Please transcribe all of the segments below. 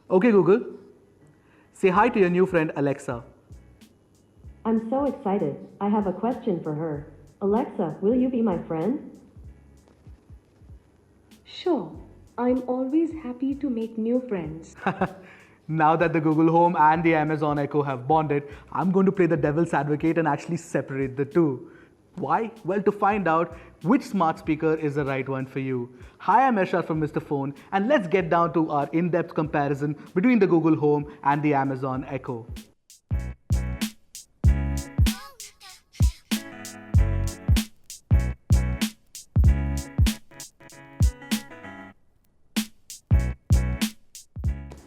Okay, Google, say hi to your new friend Alexa. I'm so excited. I have a question for her. Alexa, will you be my friend? Sure, I'm always happy to make new friends. Now that the Google Home and the Amazon Echo have bonded, I'm going to play the devil's advocate and actually separate the two. Why? Well, to find out which smart speaker is the right one for you. Hi, I'm Ershad from Mr. Phone, and let's get down to our in-depth comparison between the Google Home and the Amazon Echo.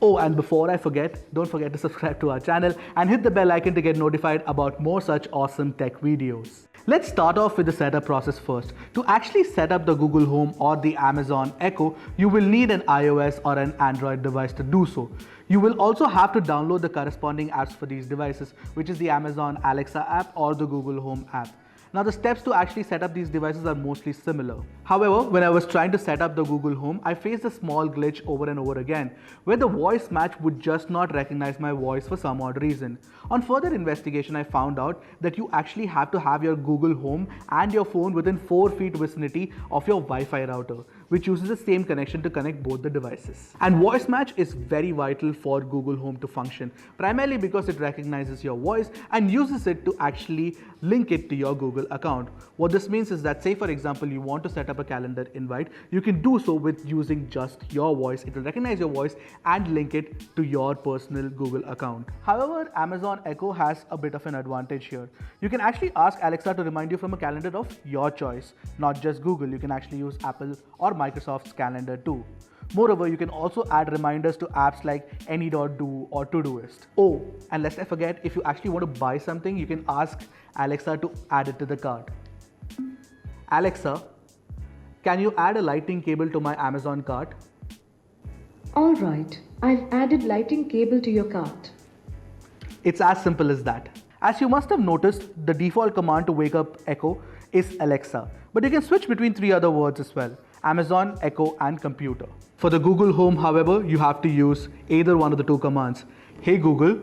Oh, and before I forget, don't forget to subscribe to our channel and hit the bell icon to get notified about more such awesome tech videos. Let's start off with the setup process first. To actually set up the Google Home or the Amazon Echo, you will need an iOS or an Android device to do so. You will also have to download the corresponding apps for these devices, which is the Amazon Alexa app or the Google Home app. Now the steps to actually set up these devices are mostly similar. However, when I was trying to set up the Google Home, I faced a small glitch over and over again, where the voice match would just not recognize my voice for some odd reason. On further investigation, I found out that you actually have to have your Google Home and your phone within 4 feet vicinity of your Wi-Fi router, which uses the same connection to connect both the devices. And voice match is very vital for Google Home to function, primarily because it recognizes your voice and uses it to actually link it to your Google account. What this means is that, say for example, you want to set up a calendar invite, you can do so with using just your voice. It will recognize your voice and link it to your personal Google account. However, Amazon Echo has a bit of an advantage here. You can actually ask Alexa to remind you from a calendar of your choice, not just Google. You can actually use Apple or Microsoft's calendar too. Moreover, you can also add reminders to apps like Any.do or Todoist. Oh, and lest I forget, if you actually want to buy something, you can ask Alexa to add it to the cart. Alexa, can you add a lightning cable to my Amazon cart? Alright, I've added lighting cable to your cart. It's as simple as that. As you must have noticed, the default command to wake up Echo is Alexa, but you can switch between 3 other words as well: Amazon, Echo, and computer. For the Google Home, however, you have to use either one of the two commands, Hey Google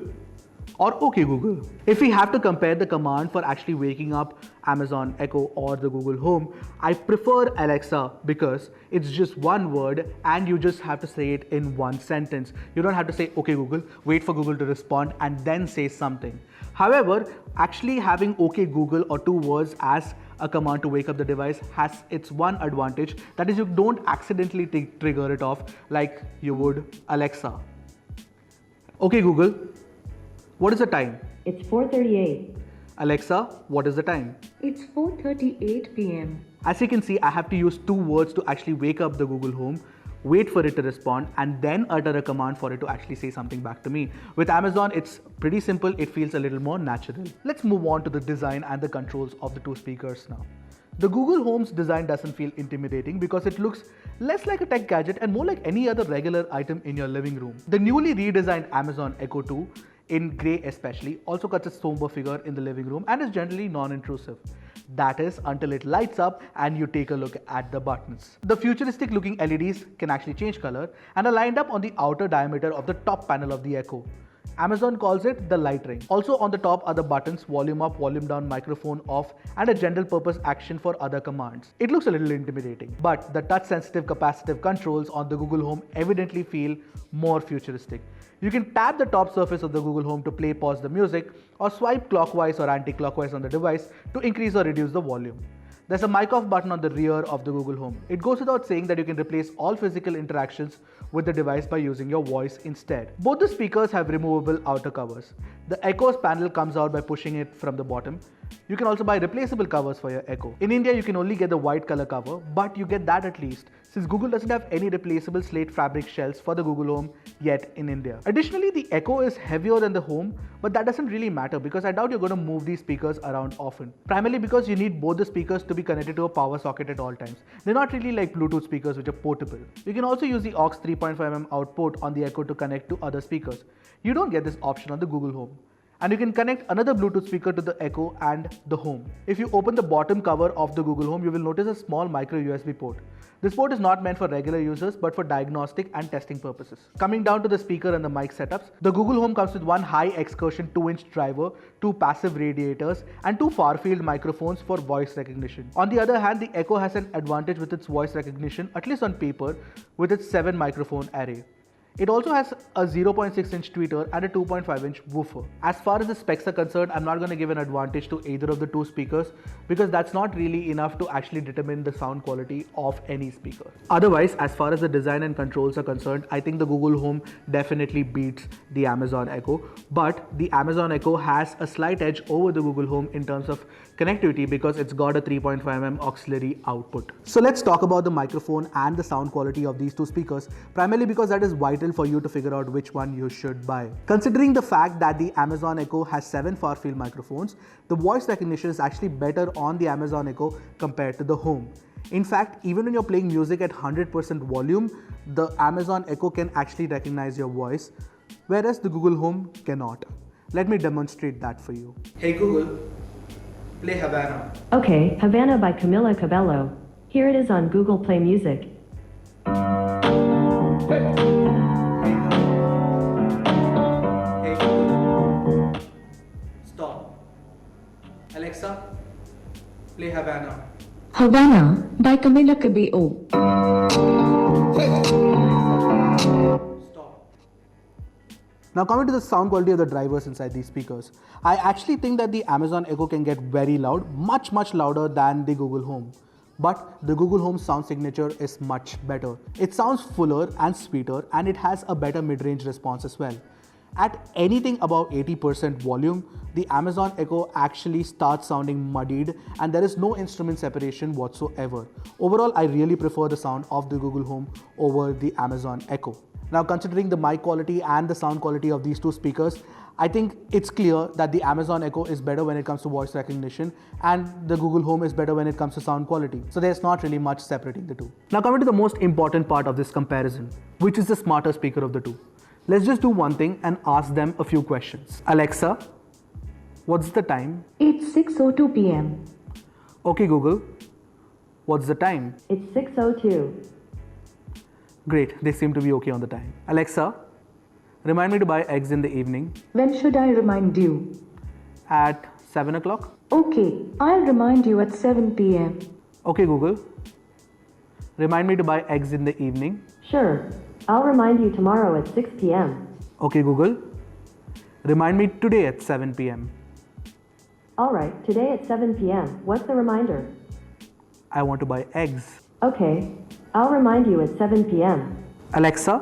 or OK Google. If we have to compare the command for actually waking up Amazon Echo or the Google Home, I prefer Alexa because it's just one word and you just have to say it in one sentence. You don't have to say OK Google, wait for Google to respond and then say something. However, actually having OK Google or 2 words as a command to wake up the device has its one advantage, that is you don't accidentally trigger it off like you would Alexa. OK Google, what is the time? It's 4:38. Alexa, what is the time? It's 4:38 p.m. As you can see, I have to use 2 words to actually wake up the Google Home, wait for it to respond, and then utter a command for it to actually say something back to me. With Amazon, it's pretty simple. It feels a little more natural. Let's move on to the design and the controls of the 2 speakers now. The Google Home's design doesn't feel intimidating because it looks less like a tech gadget and more like any other regular item in your living room. The newly redesigned Amazon Echo 2, in grey especially, also cuts a somber figure in the living room and is generally non-intrusive. That is until it lights up and you take a look at the buttons. The futuristic looking LEDs can actually change color and are lined up on the outer diameter of the top panel of the Echo. Amazon calls it the light ring. Also on the top are the buttons, volume up, volume down, microphone off, and a general purpose action for other commands. It looks a little intimidating, but the touch sensitive capacitive controls on the Google Home evidently feel more futuristic. You can tap the top surface of the Google Home to play, pause the music, or swipe clockwise or anti-clockwise on the device to increase or reduce the volume. There's a mic off button on the rear of the Google Home. It goes without saying that you can replace all physical interactions with the device by using your voice instead. Both the speakers have removable outer covers. The Echo's panel comes out by pushing it from the bottom. You can also buy replaceable covers for your Echo. In India, you can only get the white color cover, but you get that at least, since Google doesn't have any replaceable slate fabric shells for the Google Home yet in India. Additionally, the Echo is heavier than the Home, but that doesn't really matter because I doubt you're going to move these speakers around often. Primarily because you need both the speakers to be connected to a power socket at all times. They're not really like Bluetooth speakers which are portable. You can also use the aux 3.5mm output on the Echo to connect to other speakers. You don't get this option on the Google Home. And you can connect another Bluetooth speaker to the Echo and the Home. If you open the bottom cover of the Google Home, you will notice a small micro USB port. This port is not meant for regular users but for diagnostic and testing purposes. Coming down to the speaker and the mic setups, the Google Home comes with one high excursion 2-inch driver, two passive radiators and two far-field microphones for voice recognition. On the other hand, the Echo has an advantage with its voice recognition, at least on paper, with its 7 microphone array. It also has a 0.6-inch tweeter and a 2.5-inch woofer. As far as the specs are concerned, I'm not going to give an advantage to either of the two speakers because that's not really enough to actually determine the sound quality of any speaker. Otherwise, as far as the design and controls are concerned, I think the Google Home definitely beats the Amazon Echo. But the Amazon Echo has a slight edge over the Google Home in terms of connectivity because it's got a 3.5mm auxiliary output. So let's talk about the microphone and the sound quality of these two speakers, primarily because that is vital for you to figure out which one you should buy. Considering the fact that the Amazon Echo has 7 far-field microphones, the voice recognition is actually better on the Amazon Echo compared to the Home. In fact, even when you're playing music at 100% volume, the Amazon Echo can actually recognize your voice, whereas the Google Home cannot. Let me demonstrate that for you. Hey Google, play Havana. Okay, Havana by Camila Cabello. Here it is on Google Play Music. Hey Google, stop. Alexa, play Havana. Havana by Camila Cabello. Stop. Now coming to the sound quality of the drivers inside these speakers, I actually think that the Amazon Echo can get very loud, much louder than the Google Home. But the Google Home sound signature is much better. It sounds fuller and sweeter and it has a better mid-range response as well. At anything above 80% volume, the Amazon Echo actually starts sounding muddied and there is no instrument separation whatsoever. Overall, I really prefer the sound of the Google Home over the Amazon Echo. Now, considering the mic quality and the sound quality of these two speakers, I think it's clear that the Amazon Echo is better when it comes to voice recognition and the Google Home is better when it comes to sound quality. So there's not really much separating the two. Now coming to the most important part of this comparison, which is the smarter speaker of the two. Let's just do one thing and ask them a few questions. Alexa, what's the time? It's 6:02 p.m. Okay Google, what's the time? It's 6:02. Great, they seem to be okay on the time. Alexa, remind me to buy eggs in the evening When should I remind you? at 7 o'clock. Okay, I'll remind you at 7 p.m. Okay Google, remind me to buy eggs in the evening. Sure. I'll remind you tomorrow at 6 p.m. Okay Google, remind me today at 7 p.m. Alright, today at 7 p.m. What's the reminder? I want to buy eggs. Okay. I'll remind you at 7 p.m. Alexa,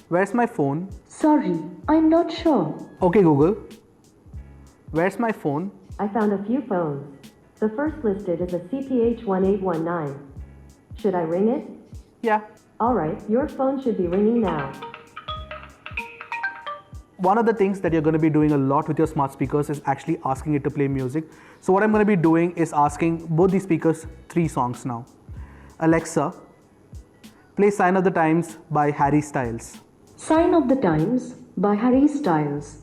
where's my phone? Sorry, I'm not sure. Okay Google, where's my phone? I found a few phones. The first listed is a CPH 1819. Should I ring it? Yeah. Alright, your phone should be ringing now. One of the things that you're going to be doing a lot with your smart speakers is actually asking it to play music. So what I'm going to be doing is asking both these speakers 3 songs now. Alexa, play Sign of the Times by Harry Styles. Sign of the Times by Harry Styles.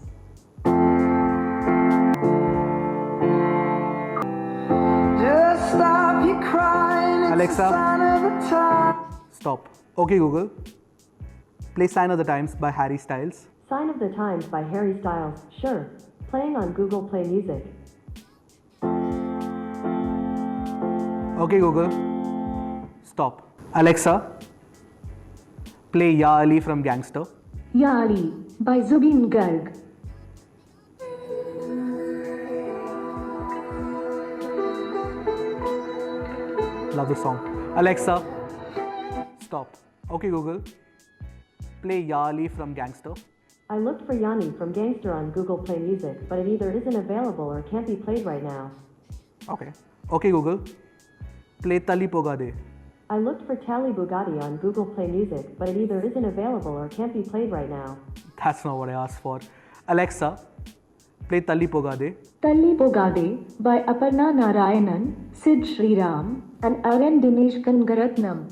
Just stop your crying. It's Alexa. a sign of the time. Stop. Okay Google, play Sign of the Times by Harry Styles. Sign of the Times by Harry Styles. Sure. Playing on Google Play Music. Okay Google, stop. Alexa, play Ya Ali from Gangster. Ya Ali by Zubeen Garg. Love the song. Alexa, stop. Okay Google, play Ya Ali from Gangster. I looked for Yanni from Gangster on Google Play Music, but it either isn't available or can't be played right now. Okay. Okay Google, play Tali Pogade. I looked for Tally Bugatti on Google Play Music, but it either isn't available or can't be played right now. That's not what I asked for. Alexa, play Tali Pogade. Talli Pogade by Aparna Narayanan, Sid Sriram, and Aran Dinesh Kangaratnam.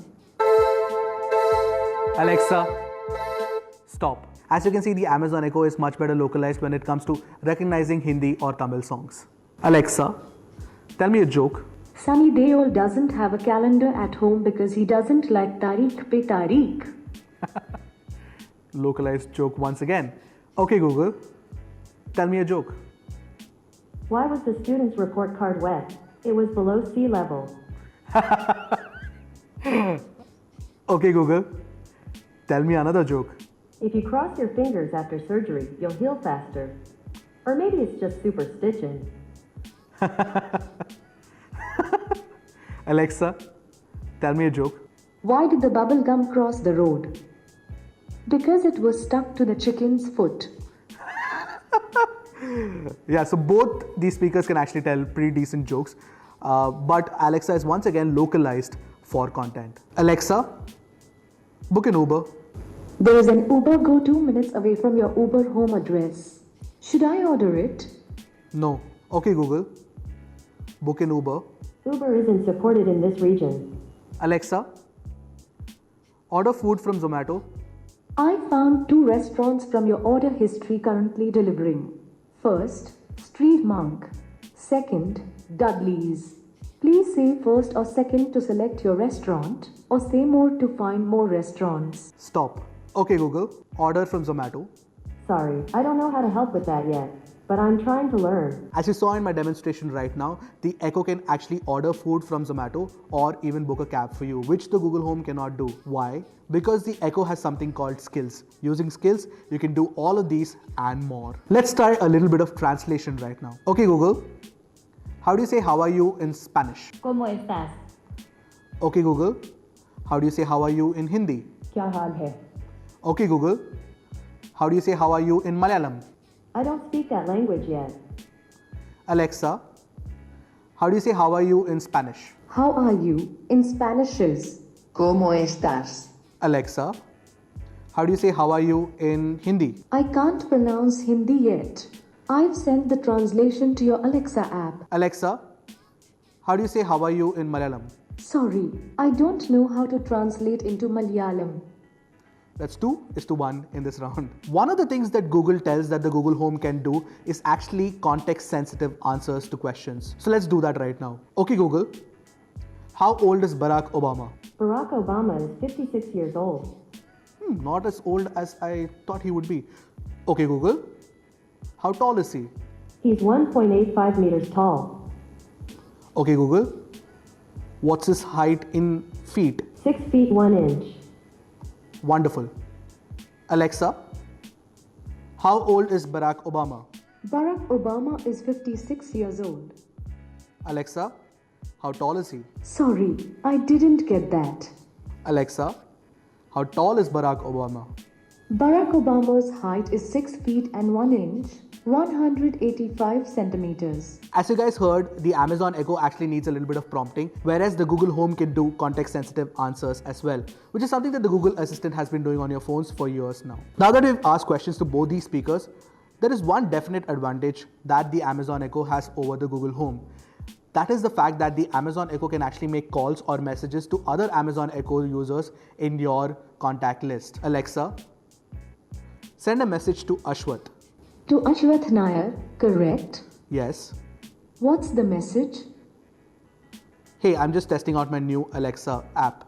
Alexa, stop. As you can see, the Amazon Echo is much better localized when it comes to recognizing Hindi or Tamil songs. Alexa, tell me a joke. Sunny Deol doesn't have a calendar at home because he doesn't like Tariq pe Tariq. Localized joke once again. Okay, Google, tell me a joke. Why was the student's report card wet? It was below sea level. Okay, Google, tell me another joke. If you cross your fingers after surgery, you'll heal faster. Or maybe it's just superstition. Alexa, tell me a joke. Why did the bubble gum cross the road? Because it was stuck to the chicken's foot. Yeah, so both these speakers can actually tell pretty decent jokes. But Alexa is once again localized for content. Alexa, book an Uber. There is an Uber Go 2 minutes away from your Uber home address. Should I order it? No. Okay, Google, book an Uber. Uber isn't supported in this region. Alexa, order food from Zomato. I found 2 restaurants from your order history currently delivering. First, Street Monk. Second, Dudley's. Please say first or second to select your restaurant, or say more to find more restaurants. Stop. Okay, Google, order from Zomato. Sorry, I don't know how to help with that yet, but I'm trying to learn. As you saw in my demonstration right now, the Echo can actually order food from Zomato or even book a cab for you, which the Google Home cannot do. Why? Because the Echo has something called skills. Using skills, you can do all of these and more. Let's try a little bit of translation right now. Okay, Google, how do you say how are you in Spanish? ¿Cómo estás? Okay, Google, how do you say how are you in Hindi? ¿Qué हाल है? Okay, Google, how do you say how are you in Malayalam? I don't speak that language yet. Alexa, how do you say how are you in Spanish? How are you in Spanish is ¿Cómo estás? Alexa, how do you say how are you in Hindi? I can't pronounce Hindi yet. I've sent the translation to your Alexa app. Alexa, how do you say how are you in Malayalam? Sorry, I don't know how to translate into Malayalam. That's 2:1 in this round. One of the things that Google tells that the Google Home can do is actually context-sensitive answers to questions. So let's do that right now. Okay, Google, how old is Barack Obama? Barack Obama is 56 years old. Not as old as I thought he would be. Okay, Google, how tall is he? He's 1.85 meters tall. Okay, Google, what's his height in feet? 6 feet 1 inch. Wonderful. Alexa, how old is Barack Obama? Barack Obama is 56 years old. Alexa, how tall is he? Sorry, I didn't get that. Alexa, how tall is Barack Obama? Barack Obama's height is 6 feet and 1 inch, 185 centimeters. As you guys heard, the Amazon Echo actually needs a little bit of prompting, whereas the Google Home can do context-sensitive answers as well, which is something that the Google Assistant has been doing on your phones for years now. Now that we've asked questions to both these speakers, there is one definite advantage that the Amazon Echo has over the Google Home. That is the fact that the Amazon Echo can actually make calls or messages to other Amazon Echo users in your contact list. Alexa, send a message to Ashwath. To Ashwath Nair, correct? Yes. What's the message? Hey, I'm just testing out my new Alexa app.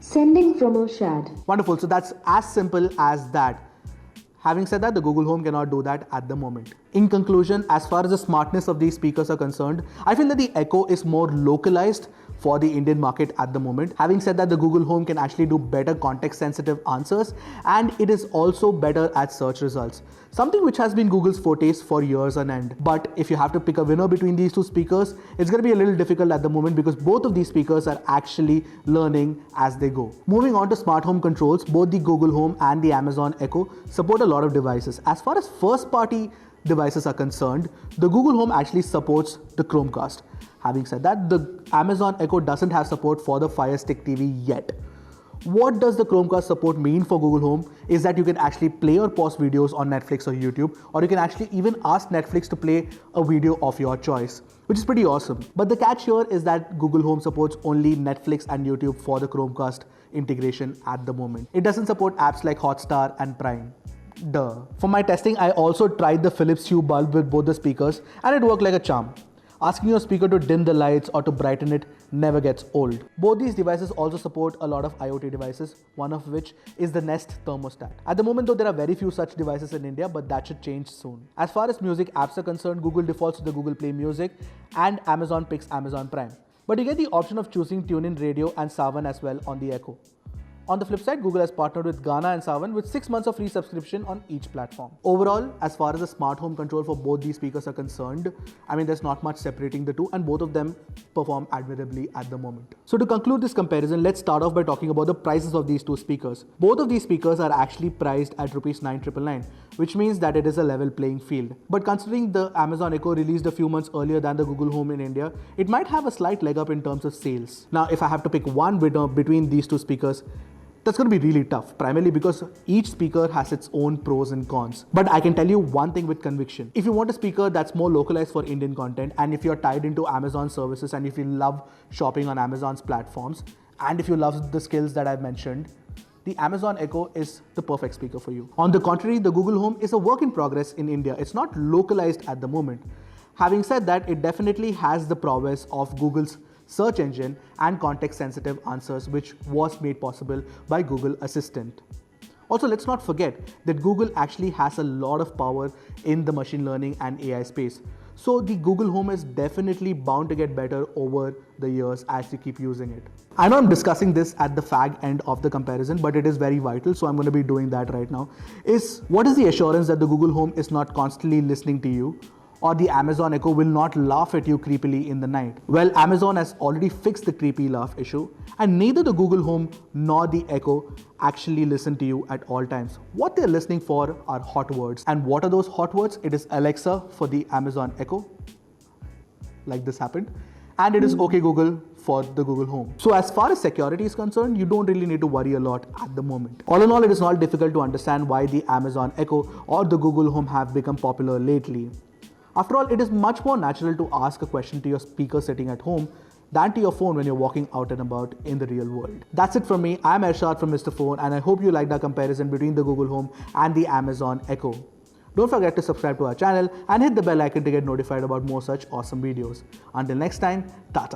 Sending from Ershad. Wonderful. So that's as simple as that. Having said that, the Google Home cannot do that at the moment. In conclusion, as far as the smartness of these speakers are concerned, I feel that the Echo is more localized for the Indian market at the moment. Having said that, the Google Home can actually do better context-sensitive answers, and it is also better at search results. Something which has been Google's forte for years on end. But if you have to pick a winner between these two speakers, it's going to be a little difficult at the moment because both of these speakers are actually learning as they go. Moving on to smart home controls, both the Google Home and the Amazon Echo support a lot of devices. As far as first-party devices are concerned, the Google Home actually supports the Chromecast. Having said that, the Amazon Echo doesn't have support for the Fire Stick TV yet. What does the Chromecast support mean for Google Home is that you can actually play or pause videos on Netflix or YouTube, or you can actually even ask Netflix to play a video of your choice, which is pretty awesome. But the catch here is that Google Home supports only Netflix and YouTube for the Chromecast integration at the moment. It doesn't support apps like Hotstar and Prime. Duh. For my testing, I also tried the Philips Hue bulb with both the speakers and it worked like a charm. Asking your speaker to dim the lights or to brighten it never gets old. Both these devices also support a lot of IoT devices, one of which is the Nest thermostat. At the moment though, there are very few such devices in India, but that should change soon. As far as music apps are concerned, Google defaults to the Google Play Music and Amazon picks Amazon Prime. But you get the option of choosing TuneIn Radio and Saavn as well on the Echo. On the flip side, Google has partnered with Gaana and Saavn with 6 months of free subscription on each platform. Overall, as far as the smart home control for both these speakers are concerned, there's not much separating the two and both of them perform admirably at the moment. So to conclude this comparison, let's start off by talking about the prices of these two speakers. Both of these speakers are actually priced at Rs 9,999, which means that it is a level playing field. But considering the Amazon Echo released a few months earlier than the Google Home in India, it might have a slight leg up in terms of sales. Now, if I have to pick one winner between these two speakers, that's going to be really tough, primarily because each speaker has its own pros and cons. But I can tell you one thing with conviction. If you want a speaker that's more localized for Indian content, and if you're tied into Amazon services, and if you love shopping on Amazon's platforms, and if you love the skills that I've mentioned, the Amazon Echo is the perfect speaker for you. On the contrary, the Google Home is a work in progress in India. It's not localized at the moment. Having said that, it definitely has the prowess of Google's search engine and context-sensitive answers, which was made possible by Google Assistant. Also, let's not forget that Google actually has a lot of power in the machine learning and AI space. So the Google Home is definitely bound to get better over the years as you keep using it. I know I'm discussing this at the fag end of the comparison, but it is very vital, so I'm going to be doing that right now. What is the assurance that the Google Home is not constantly listening to you, or the Amazon Echo will not laugh at you creepily in the night? Well, Amazon has already fixed the creepy laugh issue, and neither the Google Home nor the Echo actually listen to you at all times. What they're listening for are hot words. And what are those hot words? It is Alexa for the Amazon Echo, like this happened, and it is OK Google for the Google Home. So as far as security is concerned, you don't really need to worry a lot at the moment. All in all, it is not difficult to understand why the Amazon Echo or the Google Home have become popular lately. After all, it is much more natural to ask a question to your speaker sitting at home than to your phone when you're walking out and about in the real world. That's it from me. I'm Ershad from Mr. Phone, and I hope you liked our comparison between the Google Home and the Amazon Echo. Don't forget to subscribe to our channel and hit the bell icon to get notified about more such awesome videos. Until next time, Tata.